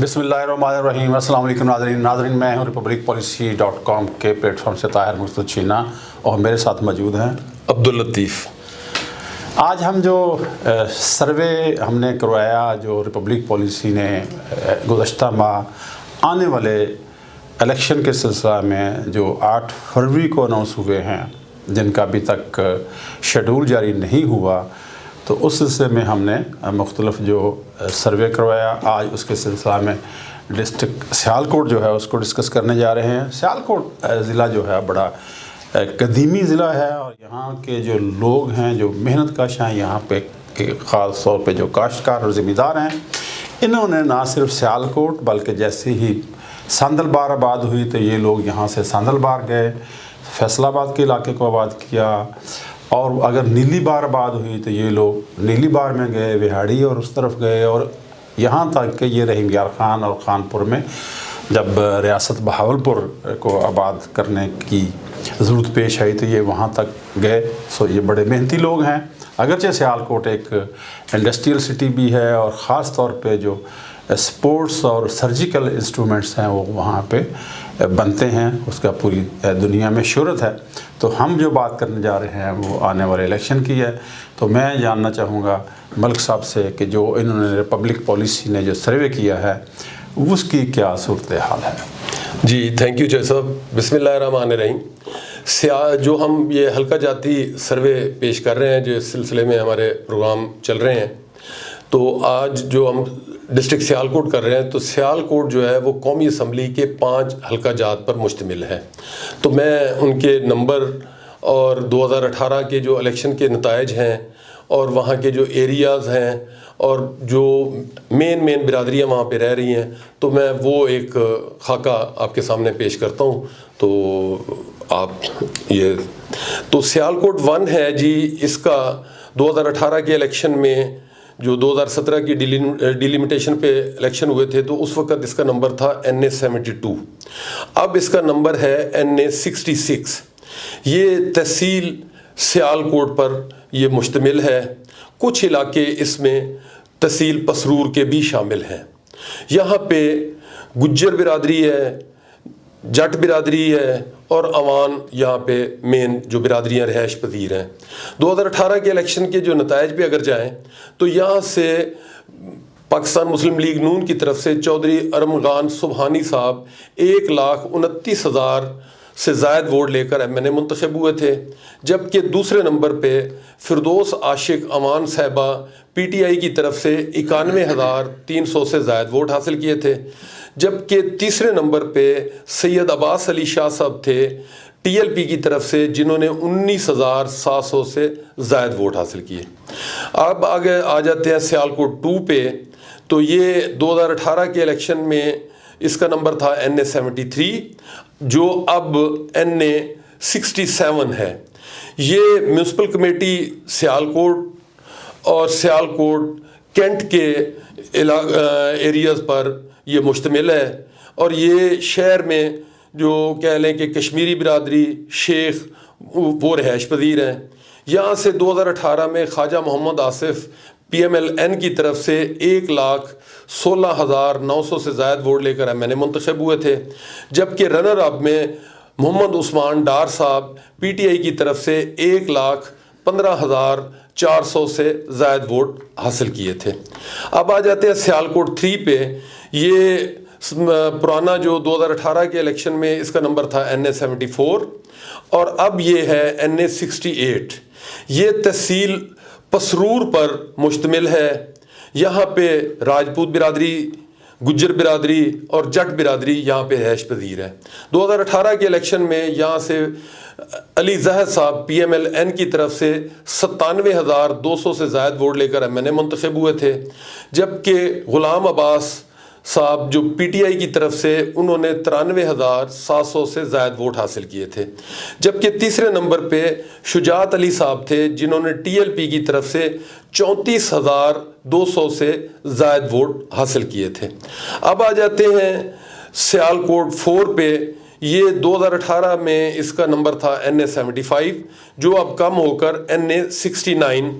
بسم اللہ الرحمن الرحیم۔ السلام علیکم ناظرین میں ہوں republicpolicy.com کے پلیٹ فارم سے طاہر مرتضی چینا اور میرے ساتھ موجود ہیں عبداللطیف۔ آج ہم جو سروے ہم نے کروایا جو ریپبلک پالیسی نے گزشتہ ماہ آنے والے الیکشن کے سلسلہ میں جو 8 فروری کو اناؤنس ہوئے ہیں جن کا ابھی تک شیڈول جاری نہیں ہوا، تو اس سلسلے میں ہم نے مختلف جو سروے کروایا۔ آج اس کے سلسلہ میں ڈسٹرکٹ سیالکوٹ جو ہے اس کو ڈسکس کرنے جا رہے ہیں۔ سیالکوٹ ضلع جو ہے بڑا قدیمی ضلع ہے اور یہاں کے جو لوگ ہیں جو محنت کش ہیں، یہاں پہ خاص طور پہ جو کاشتکار اور ذمہ دار ہیں، انہوں نے نہ صرف سیالکوٹ بلکہ جیسے ہی ساندل بار آباد ہوئی تو یہ لوگ یہاں سے ساندل بار گئے، فیصل آباد کے علاقے کو آباد کیا، اور اگر نیلی بار آباد ہوئی تو یہ لوگ نیلی بار میں گئے، وہاڑی اور اس طرف گئے، اور یہاں تک کہ یہ رحیم یار خان اور خانپور میں جب ریاست بہاولپور کو آباد کرنے کی ضرورت پیش آئی تو یہ وہاں تک گئے۔ سو یہ بڑے محنتی لوگ ہیں۔ اگرچہ سیالکوٹ ایک انڈسٹریل سٹی بھی ہے اور خاص طور پہ جو اسپورٹس اور سرجیکل انسٹرومنٹس ہیں وہ وہاں پہ بنتے ہیں، اس کا پوری دنیا میں شہرت ہے۔ تو ہم جو بات کرنے جا رہے ہیں وہ آنے والے الیکشن کی ہے۔ تو میں جاننا چاہوں گا ملک صاحب سے کہ جو انہوں نے ریپبلک پالیسی نے جو سروے کیا ہے اس کی کیا صورتحال ہے؟ جی تھینک یو جے صاحب۔ بسم اللہ الرحمن الرحیم۔ جو ہم یہ حلقہ جاتی سروے پیش کر رہے ہیں جو اس سلسلے میں ہمارے پروگرام چل رہے ہیں، تو آج جو ہم ڈسٹرکٹ سیالکوٹ کر رہے ہیں تو سیالکوٹ جو ہے وہ قومی اسمبلی کے 5 حلقہ جات پر مشتمل ہے۔ تو میں ان کے نمبر اور 2018 کے جو الیکشن کے نتائج ہیں اور وہاں کے جو ایریاز ہیں اور جو مین برادریاں وہاں پہ رہ رہی ہیں، تو میں وہ ایک خاکہ آپ کے سامنے پیش کرتا ہوں۔ تو آپ یہ تو سیالکوٹ 1 ہے جی، اس کا 2018 کے الیکشن میں جو 2017 کی ڈیلیمیٹیشن پہ الیکشن ہوئے تھے تو اس وقت اس کا نمبر تھا NA 72، اب اس کا نمبر ہے NA 66۔ یہ تحصیل سیالکوٹ پر یہ مشتمل ہے۔ کچھ علاقے اس میں تحصیل پسرور کے بھی شامل ہیں۔ یہاں پہ گجر برادری ہے، جٹ برادری ہے اور عوان یہاں پہ مین جو برادریاں رہائش پذیر ہیں۔ 2018 کے الیکشن کے جو نتائج پہ اگر جائیں تو یہاں سے پاکستان مسلم لیگ نون کی طرف سے چودھری ارمغان سبحانی صاحب 1,29,000 سے زائد ووٹ لے کر MNA منتخب ہوئے تھے، جبکہ دوسرے نمبر پہ فردوس عاشق امان صاحبہ PTI کی طرف سے 91,300 سے زائد ووٹ حاصل کیے تھے، جبکہ تیسرے نمبر پہ سید عباس علی شاہ صاحب تھے TLP کی طرف سے جنہوں نے 19,700 سے زائد ووٹ حاصل کیے۔ اب آگے آ جاتے ہیں سیالکوٹ 2 پہ، تو یہ 2018 کے الیکشن میں اس کا نمبر تھا NA 73 جو اب NA 67 ہے۔ یہ میونسپل کمیٹی سیالکوٹ اور سیالکوٹ کینٹ کے ایریاز پر یہ مشتمل ہے، اور یہ شہر میں جو کہہ لیں کہ کشمیری برادری شیخ وہ رہائش پذیر ہیں۔ یہاں سے 2018 میں خواجہ محمد آصف PMLN کی طرف سے 1,16,900 سے زائد ووٹ لے کر MNA منتخب ہوئے تھے، جبکہ رنر اپ میں محمد عثمان ڈار صاحب PTI کی طرف سے 1,15,400 سے زائد ووٹ حاصل کیے تھے۔ اب آ جاتے ہیں سیالکوٹ 3 پہ۔ یہ پرانا جو 2018 کے الیکشن میں اس کا نمبر تھا NA 74 اور اب یہ ہے NA 68۔ یہ تحصیل پسرور پر مشتمل ہے۔ یہاں پہ راجپوت برادری، گجر برادری اور جٹ برادری یہاں پہ رہائش پذیر ہے۔ 2018 کے الیکشن میں یہاں سے علی زہر صاحب PMLN کی طرف سے 97,200 سے زائد ووٹ لے کر MNA منتخب ہوئے تھے، جبکہ غلام عباس صاحب جو PTI کی طرف سے انہوں نے 93,700 سے زائد ووٹ حاصل کیے تھے، جبکہ تیسرے نمبر پہ شجاعت علی صاحب تھے جنہوں نے TLP کی طرف سے 34,200 سے زائد ووٹ حاصل کیے تھے۔ اب آ جاتے ہیں سیالکوٹ 4 پہ۔ یہ 2018 میں اس کا نمبر تھا NA 75 جو اب کم ہو کر NA 69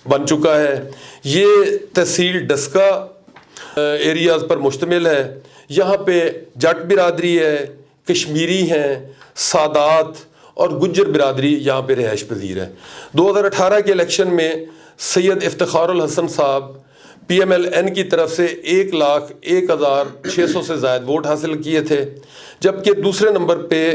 بن چکا ہے۔ یہ تحصیل ڈسکا ایریاز پر مشتمل ہے. یہاں پہ جٹ برادری ہے, کشمیری ہیں, سادات اور گجر برادری یہاں پہ رہائش پذیر ہے. 2018 کے الیکشن میں سید افتخار الحسن صاحب PMLN کی طرف سے 1,01,600 سے زائد ووٹ حاصل کیے تھے, جبکہ دوسرے نمبر پہ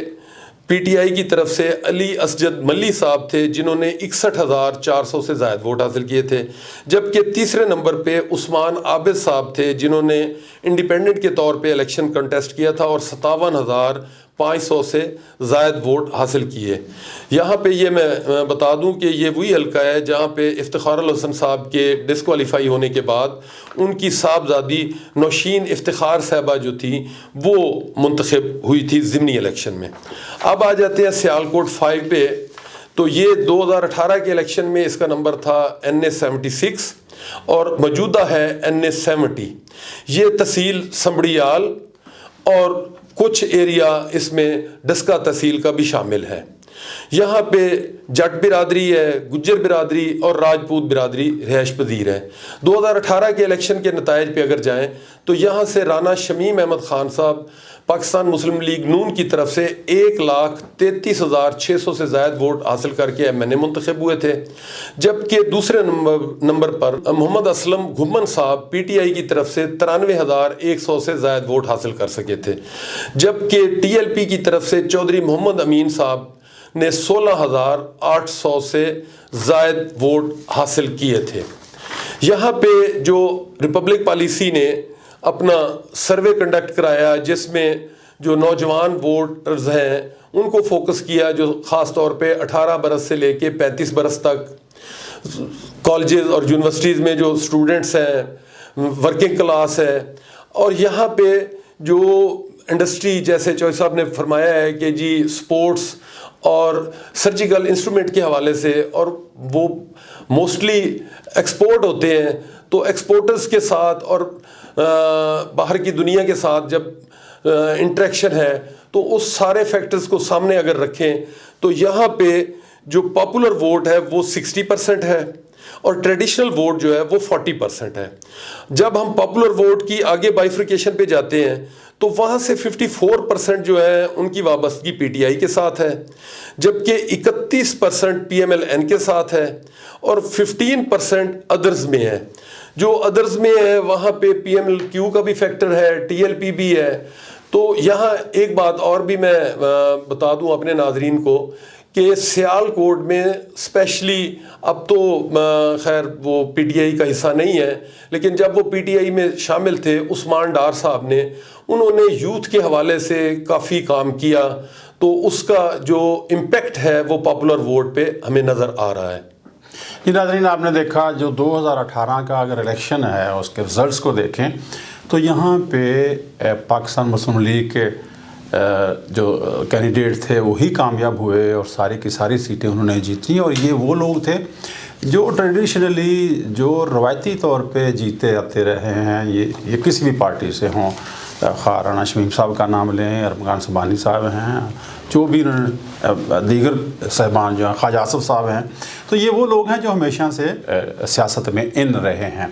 PTI کی طرف سے علی اسجد ملی صاحب تھے جنہوں نے 61,400 سے زائد ووٹ حاصل کیے تھے, جبکہ تیسرے نمبر پہ عثمان عابد صاحب تھے جنہوں نے انڈیپینڈنٹ کے طور پہ الیکشن کنٹیسٹ کیا تھا اور 57,500 سے زائد ووٹ حاصل کیے. یہاں پہ یہ میں بتا دوں کہ یہ وہی حلقہ ہے جہاں پہ افتخار الحسن صاحب کے ڈسکوالیفائی ہونے کے بعد ان کی صاحبزادی نوشین افتخار صاحبہ جو تھی وہ منتخب ہوئی تھی ضمنی الیکشن میں. اب آ جاتے ہیں سیالکوٹ 5 پہ. تو یہ 2018 کے الیکشن میں اس کا نمبر تھا NA76 اور موجودہ ہے NA70. یہ تحصیل سمبڑیال اور کچھ ایریا اس میں ڈسکا تحصیل کا بھی شامل ہے. یہاں پہ جٹ برادری ہے, گجر برادری اور راجپوت برادری رہائش پذیر ہے. 2018 کے الیکشن کے نتائج پہ اگر جائیں تو یہاں سے رانا شمیم احمد خان صاحب پاکستان مسلم لیگ نون کی طرف سے 1,33,600 سے زائد ووٹ حاصل کر کے MNA منتخب ہوئے تھے, جبکہ دوسرے نمبر پر محمد اسلم گھمن صاحب PTI کی طرف سے 93,100 سے زائد ووٹ حاصل کر سکے تھے, جبکہ TLP کی طرف سے چودھری محمد امین صاحب نے 16,800 سے زائد ووٹ حاصل کیے تھے. یہاں پہ جو ریپبلک پالیسی نے اپنا سروے کنڈکٹ کرایا جس میں جو نوجوان ووٹرز ہیں ان کو فوکس کیا, جو خاص طور پہ 18 برس سے لے کے 35 برس تک کالجز اور یونیورسٹیز میں جو اسٹوڈنٹس ہیں, ورکنگ کلاس ہے. اور یہاں پہ جو انڈسٹری جیسے چوہے صاحب نے فرمایا ہے کہ جی سپورٹس اور سرجیکل انسٹرومنٹ کے حوالے سے, اور وہ موسٹلی ایکسپورٹ ہوتے ہیں, تو ایکسپورٹرز کے ساتھ اور باہر کی دنیا کے ساتھ جب انٹریکشن ہے تو اس سارے فیکٹرز کو سامنے اگر رکھیں تو یہاں پہ جو پاپولر ووٹ ہے وہ 60% ہے اور ٹریڈیشنل ووٹ جو ہے وہ 40% ہے. جب ہم پاپولر ووٹ کی آگے بائیفرکیشن پہ جاتے ہیں تو وہاں سے 54% جو ہے ان کی وابستگی PTI کے ساتھ ہے, جبکہ 31% PMLN کے ساتھ ہے اور 15% ادرز میں ہے. جو ادرز میں ہے وہاں پہ PMLQ کا بھی فیکٹر ہے, TLP بھی ہے. تو یہاں ایک بات اور بھی میں بتا دوں اپنے ناظرین کو کہ سیالکوٹ میں اسپیشلی اب تو خیر وہ PTI کا حصہ نہیں ہے, لیکن جب وہ PTI میں شامل تھے عثمان ڈار صاحب نے, انہوں نے یوتھ کے حوالے سے کافی کام کیا, تو اس کا جو امپیکٹ ہے وہ پاپولر ووٹ پہ ہمیں نظر آ رہا ہے. جی ناظرین, آپ نے دیکھا جو 2018 کا اگر الیکشن ہے اس کے رزلٹس کو دیکھیں تو یہاں پہ پاکستان مسلم لیگ کے جو کینڈیڈیٹ تھے وہی کامیاب ہوئے اور ساری کی ساری سیٹیں انہوں نے جیتی. اور یہ وہ لوگ تھے جو ٹریڈیشنلی جو روایتی طور پہ جیتے آتے رہے ہیں, یہ کسی بھی پارٹی سے ہوں, خواہ رانا شمیم صاحب کا نام لیں, ارمغان سبحانی صاحب ہیں, جو بھی دیگر صاحبان جو ہیں, خواجہ آصف صاحب ہیں, تو یہ وہ لوگ ہیں جو ہمیشہ سے سیاست میں ان رہے ہیں.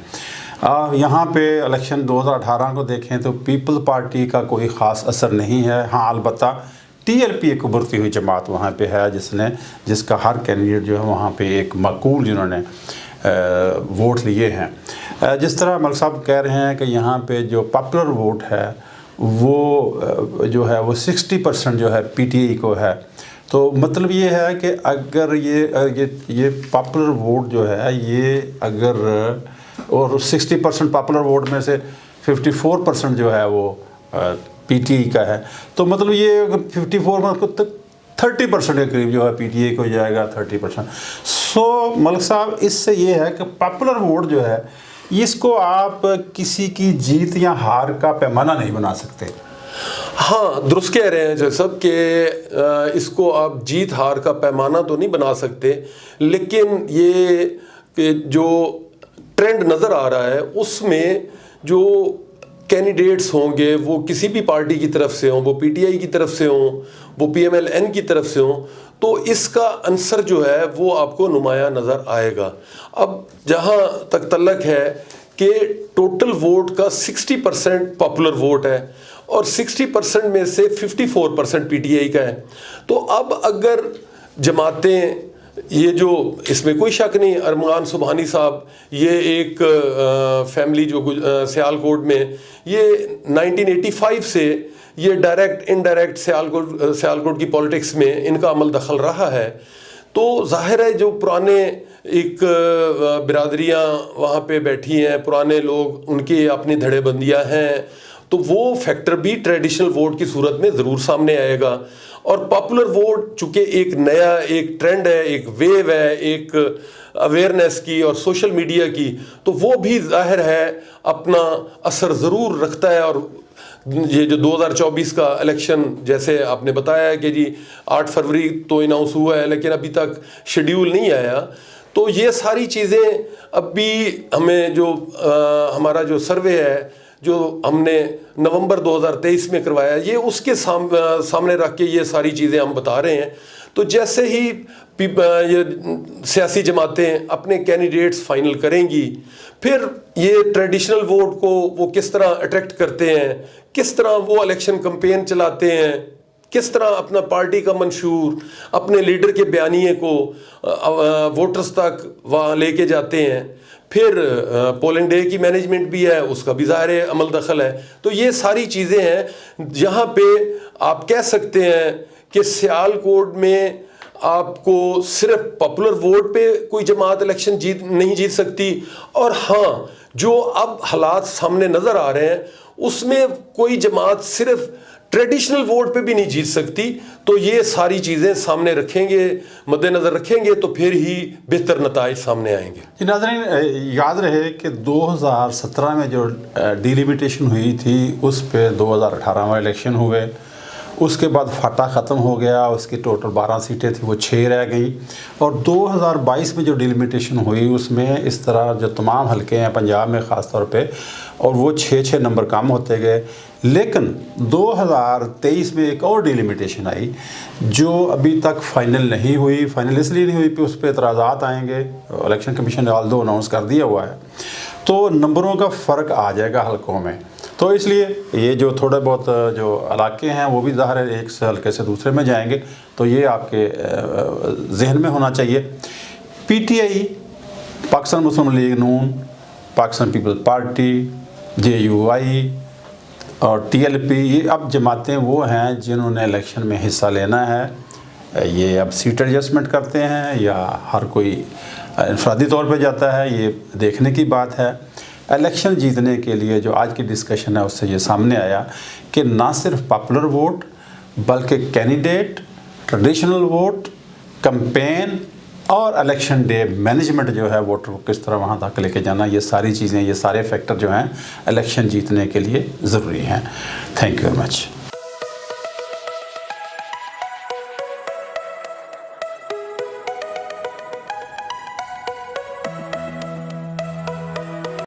یہاں پہ الیکشن 2018 کو دیکھیں تو پیپل پارٹی کا کوئی خاص اثر نہیں ہے. ہاں البتہ TLP ایک ابھرتی ہوئی جماعت وہاں پہ ہے جس کا ہر کینڈیڈیٹ جو ہے وہاں پہ ایک معقول جنہوں نے ووٹ لیے ہیں. جس طرح ملک صاحب کہہ رہے ہیں کہ یہاں پہ جو پاپولر ووٹ ہے وہ جو ہے وہ 60% جو ہے PTI کو ہے. تو مطلب یہ ہے کہ اگر یہ پاپولر ووٹ جو ہے یہ اگر اور 60% پاپولر ووٹ میں سے 54% جو ہے وہ PTI کا ہے, تو مطلب یہ 54 تک 30% کے قریب جو ہے PTI کو جائے گا 30%. سو ملک صاحب اس سے یہ ہے کہ پاپولر ووٹ جو ہے اس کو آپ کسی کی جیت یا ہار کا پیمانہ نہیں بنا سکتے. ہاں درست کہہ رہے ہیں جیسا صاحب کہ اس کو آپ جیت ہار کا پیمانہ تو نہیں بنا سکتے, لیکن یہ کہ جو ٹرینڈ نظر آ رہا ہے اس میں جو کینڈیڈیٹس ہوں گے وہ کسی بھی پارٹی کی طرف سے ہوں, وہ PTI کی طرف سے ہوں, وہ PMLN کی طرف سے ہوں, تو اس کا عنصر جو ہے وہ آپ کو نمایاں نظر آئے گا. اب جہاں تک تعلق ہے کہ ٹوٹل ووٹ کا 60% پاپولر ووٹ ہے اور 60% میں سے 54% پی ٹی آئی کا ہے. تو اب اگر جماعتیں یہ جو اس میں کوئی شک نہیں ارمغان سبحانی صاحب یہ ایک فیملی جو سیالکوٹ میں یہ 1985 سے یہ ڈائریکٹ انڈائریکٹ سیالکوٹ کی پولیٹکس میں ان کا عمل دخل رہا ہے. تو ظاہر ہے جو پرانے ایک برادریاں وہاں پہ بیٹھی ہیں پرانے لوگ ان کی اپنی دھڑے بندیاں ہیں تو وہ فیکٹر بھی ٹریڈیشنل ووٹ کی صورت میں ضرور سامنے آئے گا. اور پاپولر ووٹ چونکہ ایک نیا ایک ٹرینڈ ہے ایک ویو ہے ایک اویئرنیس کی اور سوشل میڈیا کی تو وہ بھی ظاہر ہے اپنا اثر ضرور رکھتا ہے. اور یہ جو 2024 کا الیکشن جیسے آپ نے بتایا ہے کہ جی 8 فروری تو اناؤنس ہوا ہے لیکن ابھی تک شیڈیول نہیں آیا. تو یہ ساری چیزیں اب بھی ہمیں جو ہمارا جو سروے ہے جو ہم نے نومبر 2023 میں کروایا یہ اس کے سامنے رکھ کے یہ ساری چیزیں ہم بتا رہے ہیں. تو جیسے ہی یہ سیاسی جماعتیں اپنے کینڈیڈیٹس فائنل کریں گی پھر یہ ٹریڈیشنل ووٹ کو وہ کس طرح اٹریکٹ کرتے ہیں کس طرح وہ الیکشن کمپین چلاتے ہیں کس طرح اپنا پارٹی کا منشور اپنے لیڈر کے بیانیے کو ووٹرز تک وہاں لے کے جاتے ہیں. پھر پولنگ ڈے کی مینجمنٹ بھی ہے اس کا بھی ظاہر عمل دخل ہے. تو یہ ساری چیزیں ہیں جہاں پہ آپ کہہ سکتے ہیں کہ سیالکوٹ میں آپ کو صرف پاپولر ووٹ پہ کوئی جماعت الیکشن نہیں جیت سکتی. اور ہاں جو اب حالات سامنے نظر آ رہے ہیں اس میں کوئی جماعت صرف ٹریڈیشنل ووٹ پہ بھی نہیں جیت سکتی. تو یہ ساری چیزیں سامنے رکھیں گے مد نظر رکھیں گے تو پھر ہی بہتر نتائج سامنے آئیں گے. ناظرین یاد رہے کہ 2017 میں جو ڈیلیمیٹیشن ہوئی تھی اس پہ 2018 میں الیکشن ہوئے. اس کے بعد فاٹا ختم ہو گیا اس کی ٹوٹل 12 سیٹیں تھیں وہ 6 رہ گئیں. اور 2022 میں جو ڈیلیمیٹیشن ہوئی اس میں اس طرح جو تمام حلقے ہیں پنجاب میں خاص طور پہ اور وہ 6 نمبر کم ہوتے گئے. لیکن 2023 میں ایک اور ڈیلیمیٹیشن آئی جو ابھی تک فائنل نہیں ہوئی. فائنل اس لیے نہیں ہوئی کہ اس پہ اعتراضات آئیں گے. الیکشن کمیشن نے آلدو اناؤنس کر دیا ہوا ہے تو نمبروں کا فرق آ جائے گا حلقوں میں. تو اس لیے یہ جو تھوڑے بہت جو علاقے ہیں وہ بھی ظاہر ہے ایک سے حلقے سے دوسرے میں جائیں گے. تو یہ آپ کے ذہن میں ہونا چاہیے. P T I Pakistan Muslim League Noon Pakistan People Party J U I اور ٹی ایل پی یہ اب جماعتیں وہ ہیں جنہوں نے الیکشن میں حصہ لینا ہے. یہ اب سیٹ ایڈجسٹمنٹ کرتے ہیں یا ہر کوئی انفرادی طور پہ جاتا ہے یہ دیکھنے کی بات ہے. الیکشن جیتنے کے لیے جو آج کی ڈسکشن ہے اس سے یہ سامنے آیا کہ نہ صرف پاپولر ووٹ بلکہ کینڈیڈیٹ ٹریڈیشنل ووٹ کمپین اور الیکشن ڈے مینجمنٹ جو ہے ووٹر کو کس طرح وہاں تک لے کے جانا یہ ساری چیزیں یہ سارے فیکٹر جو ہیں الیکشن جیتنے کے لیے ضروری ہیں. Thank you very much.